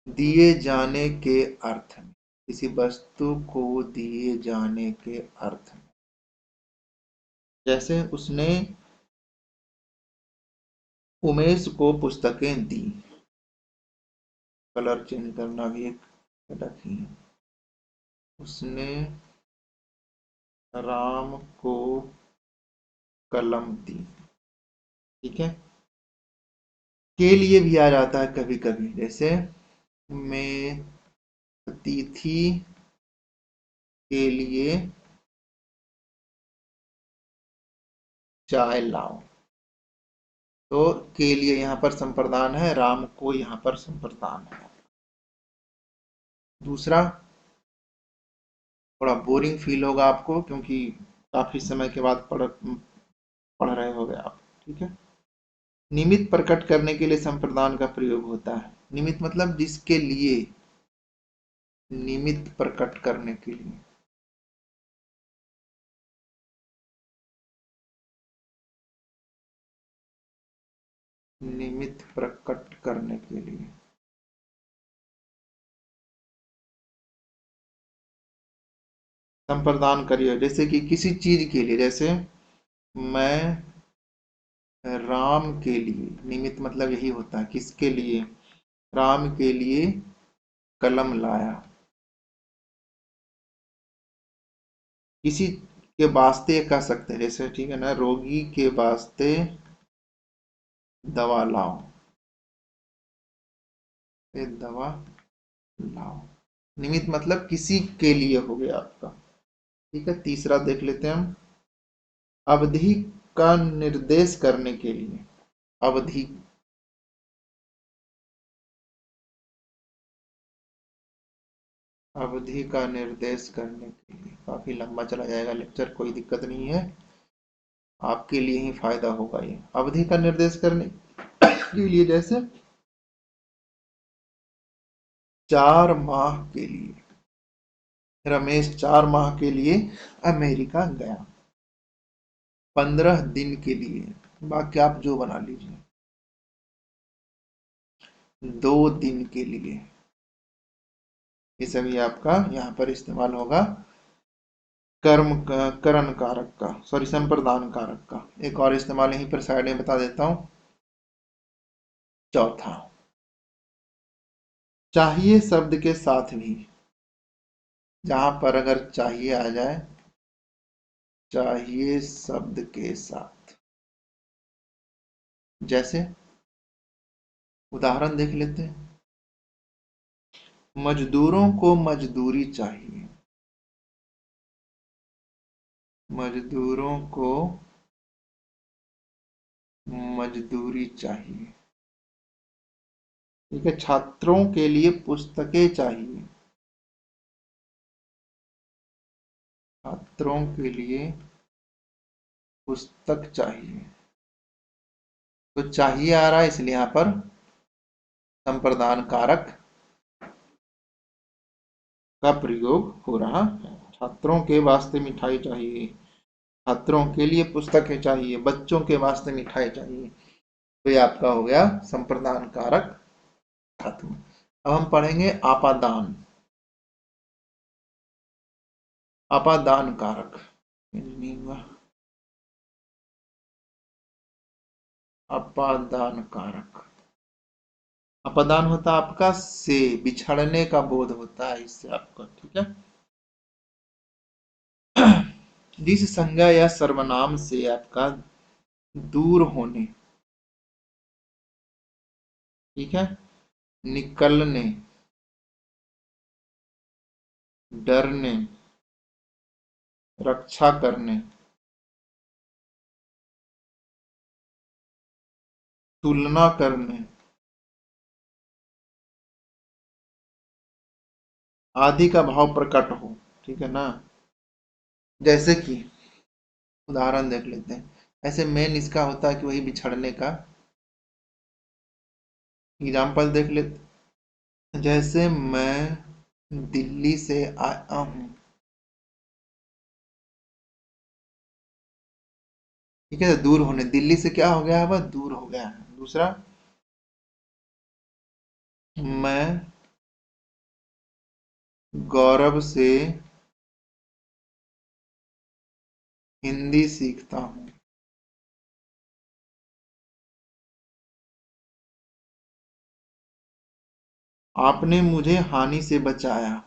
दिए जाने के अर्थ में, किसी वस्तु को दिए जाने के अर्थ में, जैसे उसने उमेश को पुस्तकें दी। कलर चेंज करना भी एक घटक ही है। उसने राम को कलम दी। ठीक है, के लिए भी आ जाता है कभी कभी, जैसे मैं अतिथि के लिए चाय लाओ। तो के लिए यहाँ पर संप्रदान है, राम को यहाँ पर संप्रदान है। दूसरा, थोड़ा बोरिंग फील होगा आपको, क्योंकि काफी समय के बाद पढ़ रहे होगे आप। ठीक है, निमित्त प्रकट करने के लिए संप्रदान का प्रयोग होता है। निमित्त मतलब जिसके लिए, निमित्त प्रकट करने के लिए। निमित्त प्रकट करने के लिए संप्रदान करिए, जैसे कि किसी चीज के लिए, जैसे मैं राम के लिए। निमित्त मतलब यही होता है, किसके लिए? राम के लिए कलम लाया। किसी के वास्ते कह सकते हैं, जैसे ठीक है ना, रोगी के वास्ते दवा लाओ। ये दवा लाओ। निमित्त मतलब किसी के लिए हो गया आपका। ठीक है, तीसरा देख लेते हैं हम। अवधि का निर्देश करने के लिए। अवधि, अवधि का निर्देश करने के लिए। काफी लंबा चला जाएगा लेक्चर, कोई दिक्कत नहीं है, आपके लिए ही फायदा होगा ये। अवधि का निर्देश करने के लिए, जैसे 4 माह के लिए रमेश 4 माह के लिए अमेरिका गया। 15 दिन के लिए, बाकी आप जो बना लीजिए। 2 दिन के लिए, ये सभी आपका यहाँ पर इस्तेमाल होगा कर्म करण कारक का, सॉरी संप्रदान कारक का। एक और इस्तेमाल यहीं पर साइड में बता देता हूं। चौथा, चाहिए शब्द के साथ भी, जहां पर अगर चाहिए आ जाए, चाहिए शब्द के साथ, जैसे उदाहरण देख लेते हैं। मजदूरों को मजदूरी चाहिए। मजदूरों को मजदूरी चाहिए। ठीक है, छात्रों के लिए पुस्तकें चाहिए। छात्रों के लिए पुस्तक चाहिए। तो चाहिए आ रहा है, इसलिए यहां पर संप्रदान कारक का प्रयोग हो रहा है। छात्रों के वास्ते मिठाई चाहिए, छात्रों के लिए पुस्तकें चाहिए, बच्चों के वास्ते मिठाई चाहिए। तो ये आपका हो गया संप्रदान कारक धातु। अब हम पढ़ेंगे आपादान। आपादान कारक नहीं हुआ। अपादान कारक। अपादान होता है आपका से, बिछड़ने का बोध होता है इससे आपका, ठीक है। जिस संज्ञा या सर्वनाम से आपका दूर होने, ठीक है, निकलने, डरने, रक्षा करने, तुलना करने आदि का भाव प्रकट हो, ठीक है ना। जैसे कि उदाहरण देख लेते हैं। ऐसे मेन इसका होता है कि वही बिछड़ने का एग्जाम्पल देख लेते। जैसे मैं दिल्ली से आया हूँ, ठीक है, तो दूर होने, दिल्ली से क्या हो गया है, वह दूर हो गया है। दूसरा, मैं गौरव से हिंदी सीखता हूँ। आपने मुझे हानि से बचाया।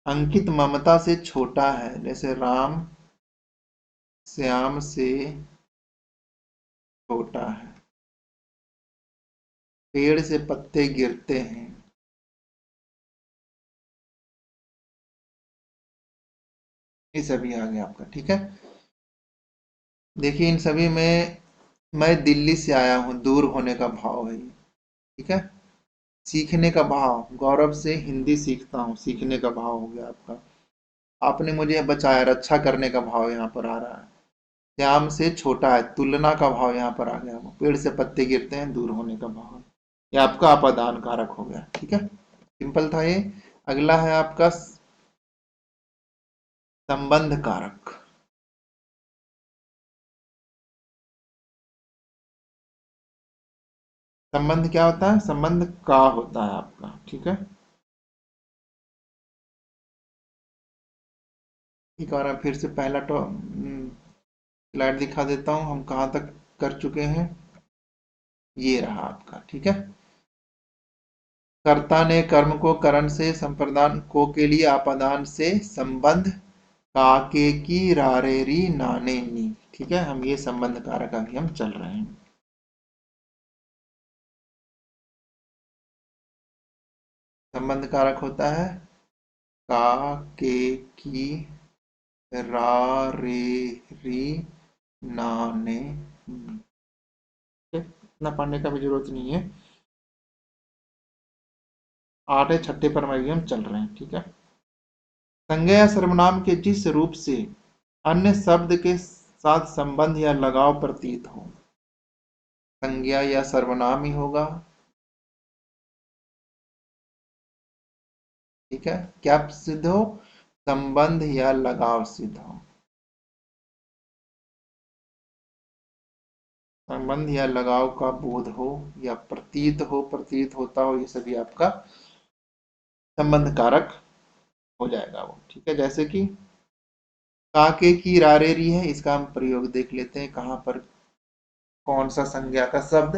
अंकित ममता से छोटा है, जैसे राम श्याम से छोटा है। पेड़ से पत्ते गिरते हैं। ये सभी आ गया आपका, ठीक है। देखिए इन सभी में मैं दिल्ली से आया हूँ, दूर होने का भाव है ये, ठीक है। सीखने का भाव, गौरव से हिंदी सीखता हूँ, सीखने का भाव हो गया आपका। आपने मुझे बचाया, रक्षा करने का भाव यहाँ पर आ रहा है। श्याम से छोटा है, तुलना का भाव यहाँ पर आ गया। वो पेड़ से पत्ते गिरते हैं, दूर होने का भाव। ये आपका अपादान कारक हो गया, ठीक है। सिंपल था ये। अगला है आपका संबंध कारक। संबंध क्या होता है, संबंध का होता है आपका, ठीक है। एक बार फिर से पहला तो स्लाइड दिखा देता हूँ, हम कहाँ तक कर चुके हैं। ये रहा आपका, ठीक है। कर्ता ने कर्म को करण से संप्रदान को के लिए आपादान से संबंध काके की रारेरी नाने नी, ठीक है। हम ये संबंध कारक अभी हम चल रहे हैं। संबंध कारक होता है का के की रा रे री ना ने नी। ठीक है? इतना पढ़ने का भी जरूरत नहीं है। आठवें छठे पर में भी हम चल रहे हैं, ठीक है। संज्ञा या सर्वनाम के जिस रूप से अन्य शब्द के साथ संबंध या लगाव प्रतीत हो, संज्ञा या सर्वनाम ही होगा, ठीक है। क्या सिद्ध हो, संबंध या लगाव सिद्ध हो। संबंध या लगाव का बोध हो या प्रतीत हो, प्रतीत होता हो, ये सभी आपका संबंध कारक हो जाएगा वो, ठीक है। जैसे कि काके की रारेरी है, इसका हम प्रयोग देख लेते हैं। कहाँ पर कौन सा संज्ञा का शब्द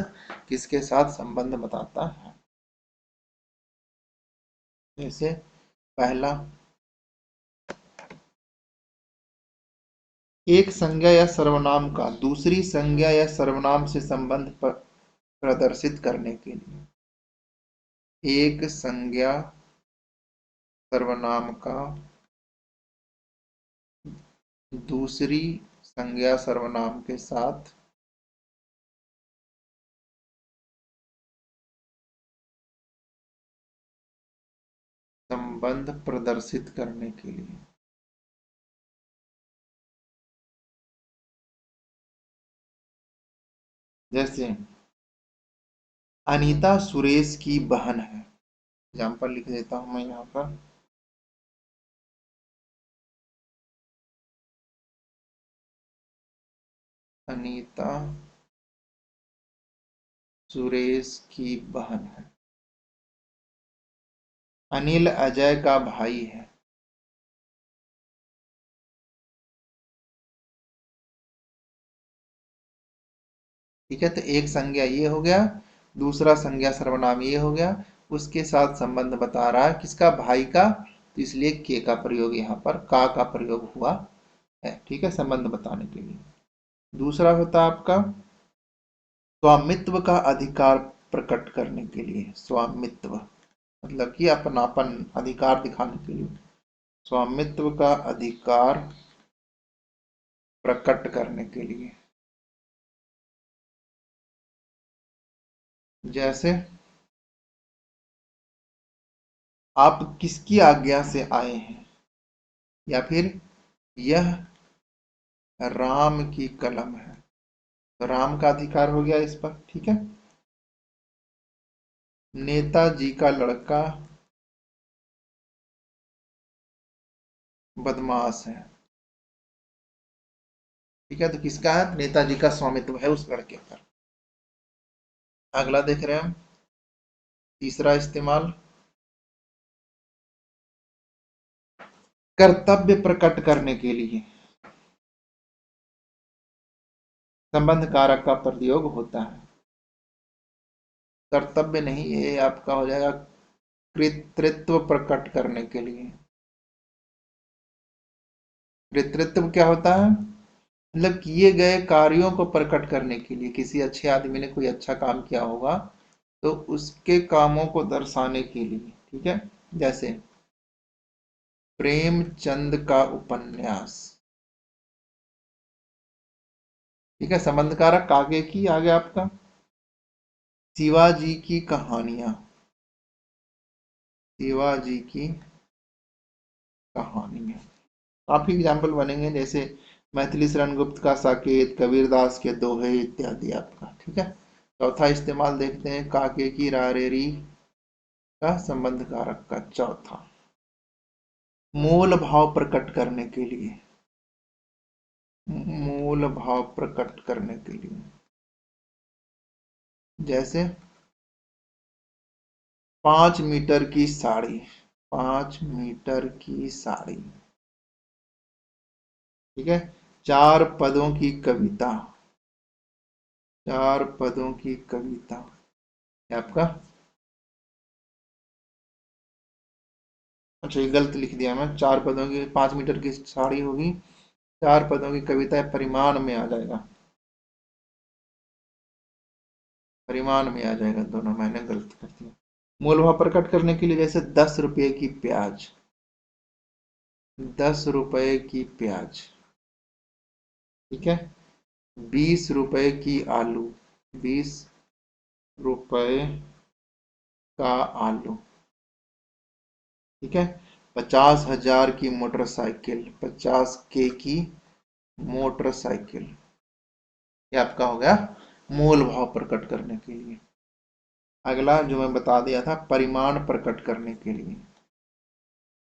किसके साथ संबंध बताता है। जैसे पहला, एक संज्ञा या सर्वनाम का दूसरी संज्ञा या सर्वनाम से संबंध प्रदर्शित करने के लिए, एक संज्ञा सर्वनाम का दूसरी संज्ञा सर्वनाम के साथ संबंध प्रदर्शित करने के लिए। जैसे अनीता सुरेश की बहन है। एग्जाम्पल लिख देता हूं मैं यहाँ पर। अनीता सुरेश की बहन है। अनिल अजय का भाई है। ठीक है, तो एक संज्ञा ये हो गया, दूसरा संज्ञा सर्वनाम ये हो गया, उसके साथ संबंध बता रहा है किसका, भाई का, तो इसलिए के का प्रयोग यहाँ पर का प्रयोग हुआ है। ठीक है, संबंध बताने के लिए। दूसरा होता है आपका स्वामित्व का अधिकार प्रकट करने के लिए। स्वामित्व मतलब कि अपनापन, अधिकार दिखाने के लिए। स्वामित्व का अधिकार प्रकट करने के लिए। जैसे आप किसकी आज्ञा से आए हैं, या फिर यह राम की कलम है, तो राम का अधिकार हो गया इस पर। ठीक है। नेताजी का लड़का बदमाश है। ठीक है, तो किसका है, नेताजी का स्वामित्व है उस लड़के पर। अगला देख रहे हैं हम, तीसरा इस्तेमाल कर्तव्य प्रकट करने के लिए संबंध कारक का प्रयोग होता है। कर्तव्य नहीं, ये आपका हो जाएगा कृतृत्व प्रकट करने के लिए। कृतृत्व क्या होता है, मतलब किए गए कार्यों को प्रकट करने के लिए। किसी अच्छे आदमी ने कोई अच्छा काम किया होगा तो उसके कामों को दर्शाने के लिए। ठीक है, जैसे प्रेमचंद का उपन्यास। ठीक है, संबंध कारक कागे की आ गया आपका। शिवाजी की कहानियां। शिवाजी की कहानियां काफी एग्जाम्पल बनेंगे, जैसे मैथिली शरण गुप्त का साकेत, कबीरदास के दोहे इत्यादि आपका। ठीक है। चौथा इस्तेमाल देखते हैं काके की रारेरी का संबंध कारक का। चौथा मूल भाव प्रकट करने के लिए। मूल भाव प्रकट करने के लिए, जैसे 5 मीटर की साड़ी। 5 मीटर की साड़ी। ठीक है। 4 पदों की कविता। 4 पदों की कविता ये आपका। अच्छा, ये गलत लिख दिया मैं, 4 पदों की, 5 मीटर की साड़ी होगी, 4 पदों की कविता परिमाण में आ जाएगा। परिमाण में आ जाएगा, दोनों मैंने गलत कर दिया। मूल भाव प्रकट करने के लिए, जैसे 10 रुपए की प्याज। 10 रुपए की प्याज। ठीक है। 20 रुपए की आलू। 20 रुपए का आलू। ठीक है। 50,000 की मोटरसाइकिल। 50K की मोटरसाइकिल। ये आपका हो गया मूल भाव प्रकट करने के लिए। अगला जो मैं बता दिया था, परिमाण प्रकट करने के लिए।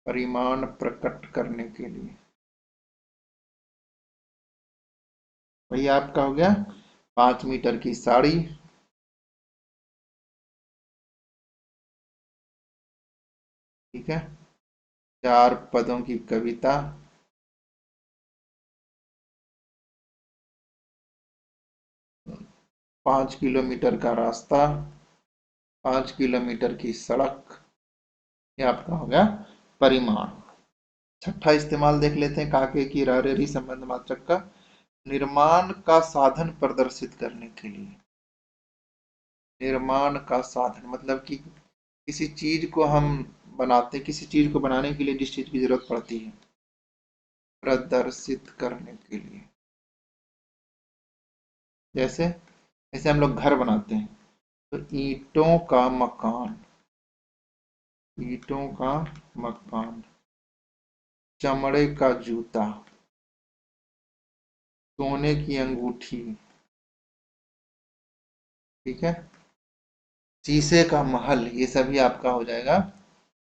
परिमाण प्रकट करने के लिए वही आपका हो गया 5 मीटर की साड़ी। ठीक है। 4 पदों की कविता। 5 किलोमीटर का रास्ता। 5 किलोमीटर की सड़क। ये आपका हो गया परिमाण। छठा इस्तेमाल देख लेते हैं काके की रारेरी संबंध मात्रक का। निर्माण का साधन प्रदर्शित करने के लिए। निर्माण का साधन मतलब कि किसी चीज को हम बनाते, किसी चीज को बनाने के लिए जिस चीज की जरूरत पड़ती है, प्रदर्शित करने के लिए। जैसे जैसे हम लोग घर बनाते हैं, तो ईंटों का मकान। ईंटों का मकान। चमड़े का जूता। सोने की अंगूठी। ठीक है। शीशे का महल। ये सभी आपका हो जाएगा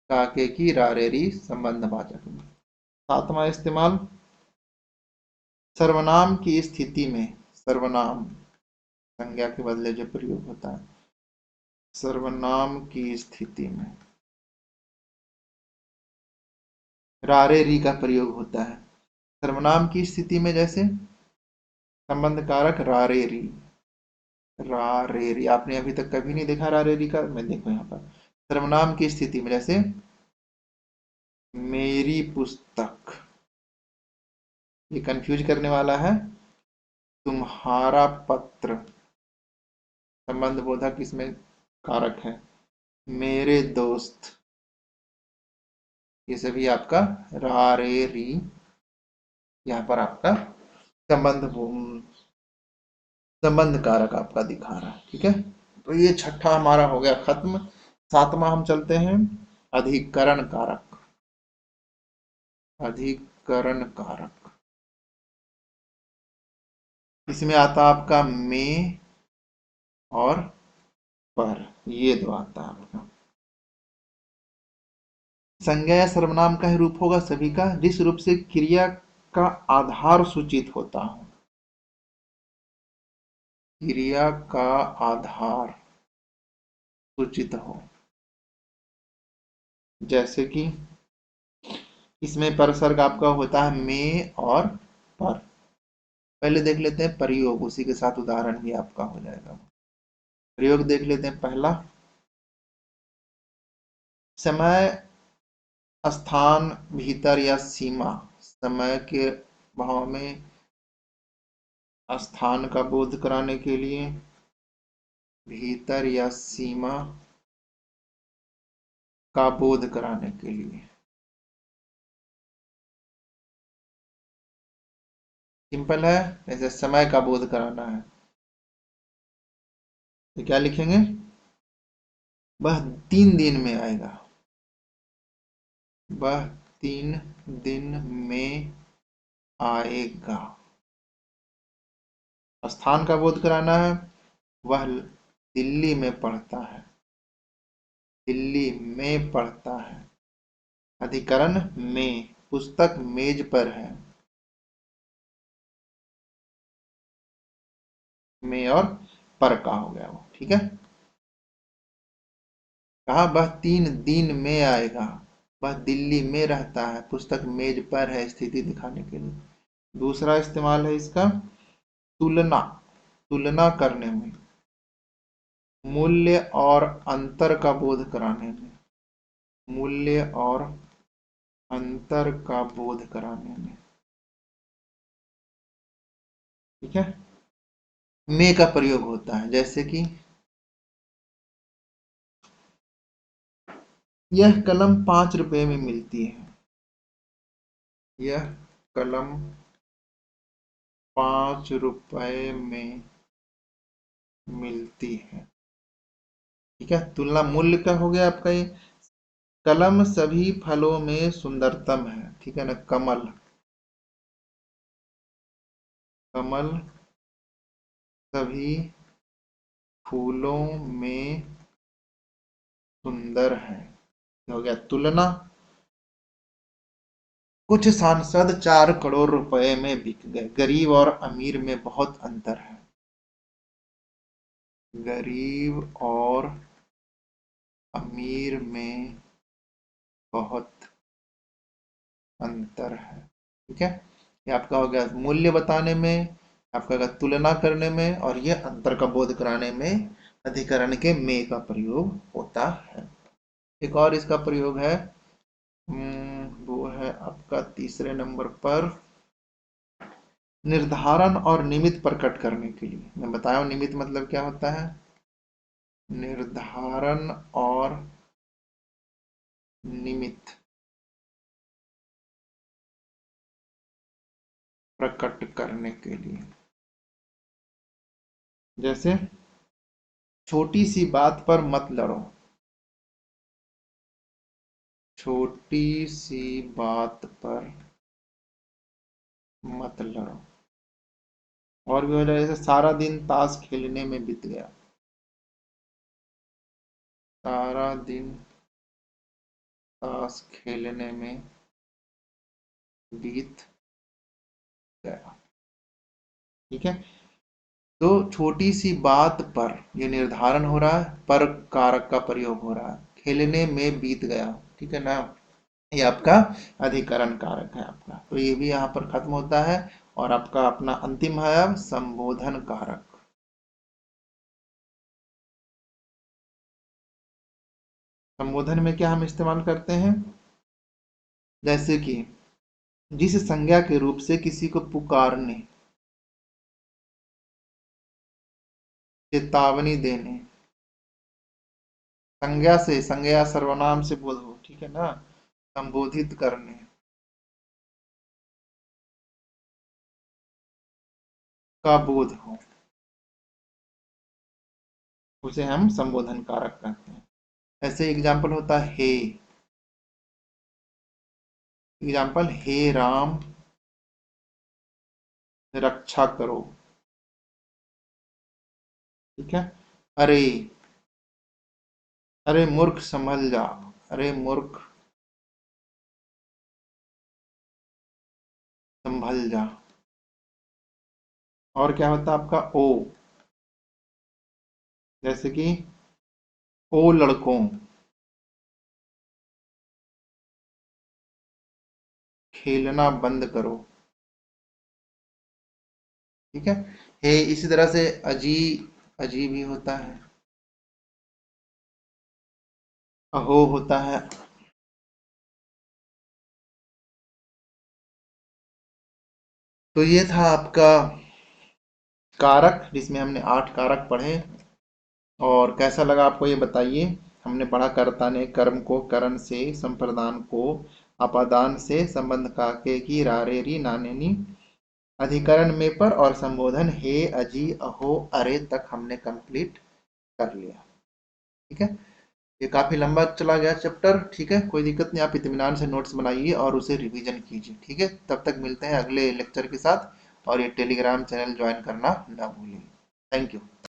काके की रारेरी संबंधवाचक में। सातवां इस्तेमाल सर्वनाम की स्थिति में। सर्वनाम संज्ञा के बदले जो प्रयोग होता है सर्वनाम की स्थिति में रारे री का प्रयोग होता है। सर्वनाम की स्थिति में जैसे संबंध कारक रारे री आपने अभी तक कभी नहीं देखा रारे री का, मैं देखो यहाँ पर सर्वनाम की स्थिति में जैसे मेरी पुस्तक, ये कंफ्यूज करने वाला है। तुम्हारा पत्र, संबंध बोधक इसमें कारक है। मेरे दोस्त, ये सभी आपका रा रे री यहाँ पर आपका संबंध संबंध कारक आपका दिखा रहा है। ठीक है, तो ये छठा हमारा हो गया खत्म। सातवां हम चलते हैं अधिकरण कारक। अधिकरण कारक इसमें आता आपका में और पर, ये दो आता है आपका। संज्ञा या सर्वनाम का ही रूप होगा सभी का, जिस रूप से क्रिया का आधार सूचित होता हो। क्रिया का आधार सूचित हो, जैसे कि इसमें परसर्ग आपका होता है में और पर। पहले देख लेते हैं प्रयोग, उसी के साथ उदाहरण भी आपका हो जाएगा। प्रयोग देख लेते हैं पहला, समय स्थान भीतर या सीमा, समय के भाव में स्थान का बोध कराने के लिए, भीतर या सीमा का बोध कराने के लिए। सिंपल है, जैसे समय का बोध कराना है तो क्या लिखेंगे, वह 3 दिन में आएगा, वह 3 दिन में आएगा। स्थान का बोध कराना है, वह दिल्ली में पढ़ता है, दिल्ली में पढ़ता है। अधिकरण में, पुस्तक मेज पर है, में और पर का हो गया वो। ठीक है, कहा वह 3 दिन में आएगा, वह दिल्ली में रहता है, पुस्तक मेज पर है, स्थिति दिखाने के लिए। दूसरा इस्तेमाल है इसका तुलना, तुलना करने में, मूल्य और अंतर का बोध कराने में, मूल्य और अंतर का बोध कराने में। ठीक है, में का प्रयोग होता है, जैसे कि यह कलम 5 रुपए में मिलती है, यह कलम 5 रुपए में मिलती है। ठीक है, तुलना मूल्य का हो गया आपका ये। कलम सभी फलों में सुंदरतम है, ठीक है ना, कमल, कमल सभी फूलों में सुंदर है, हो गया तुलना। कुछ सांसद 4 करोड़ रुपए में बिक गए, गरीब और अमीर में बहुत अंतर है, गरीब और अमीर में बहुत अंतर है। ठीक है, ये आपका हो गया मूल्य बताने में, आपका होगा तुलना करने में, और ये अंतर का बोध कराने में अधिकरण के में का प्रयोग होता है। एक और इसका प्रयोग है, वो है आपका तीसरे नंबर पर, निर्धारण और निमित्त प्रकट करने के लिए। मैं बताया हूं निमित्त मतलब क्या होता है, निर्धारण और निमित्त प्रकट करने के लिए। जैसे छोटी सी बात पर मत लड़ो, छोटी सी बात पर मत लड़ो। और भी हो जाए, जैसे सारा दिन ताश खेलने में बीत गया, सारा दिन ताश खेलने में बीत गया। ठीक है, तो छोटी सी बात पर ये निर्धारण हो रहा है, पर कारक का प्रयोग हो रहा है, खेलने में बीत गया, ठीक है ना, ये आपका अधिकरण कारक है आपका। तो ये भी यहाँ पर खत्म होता है। और आपका अपना अंतिम है अब संबोधन कारक। संबोधन में क्या हम इस्तेमाल करते हैं, जैसे कि जिस संज्ञा के रूप से किसी को पुकारने, चेतावनी देने, संज्ञा से, संज्ञा सर्वनाम से बोध हो, ठीक है ना, संबोधित करने का बोध हो, उसे हम संबोधन कारक कहते हैं। ऐसे एग्जाम्पल होता है हे, एग्जाम्पल हे राम रक्षा करो, ठीक है। अरे, अरे मूर्ख संभल जा, अरे मूर्ख संभल जा। और क्या होता है आपका ओ, जैसे कि ओ लड़कों, खेलना बंद करो, ठीक है। हे इसी तरह से अजी, अजी भी होता है, अहो होता है। तो ये था आपका कारक, जिसमें हमने 8 कारक पढ़े। और कैसा लगा आपको ये बताइए। हमने पढ़ा कर्ता ने कर्म को करण से, संप्रदान को अपादान से, संबंध का के की रारे री नाने नी, अधिकरण में पर, और संबोधन हे अजी अहो अरे तक हमने कंप्लीट कर लिया, ठीक है। ये काफी लंबा चला गया चैप्टर, ठीक है, कोई दिक्कत नहीं, आप इत्मीनान से नोट्स बनाइए और उसे रिवीजन कीजिए, ठीक है। तब तक मिलते हैं अगले लेक्चर के साथ, और ये टेलीग्राम चैनल ज्वाइन करना ना भूलिए। Thank you.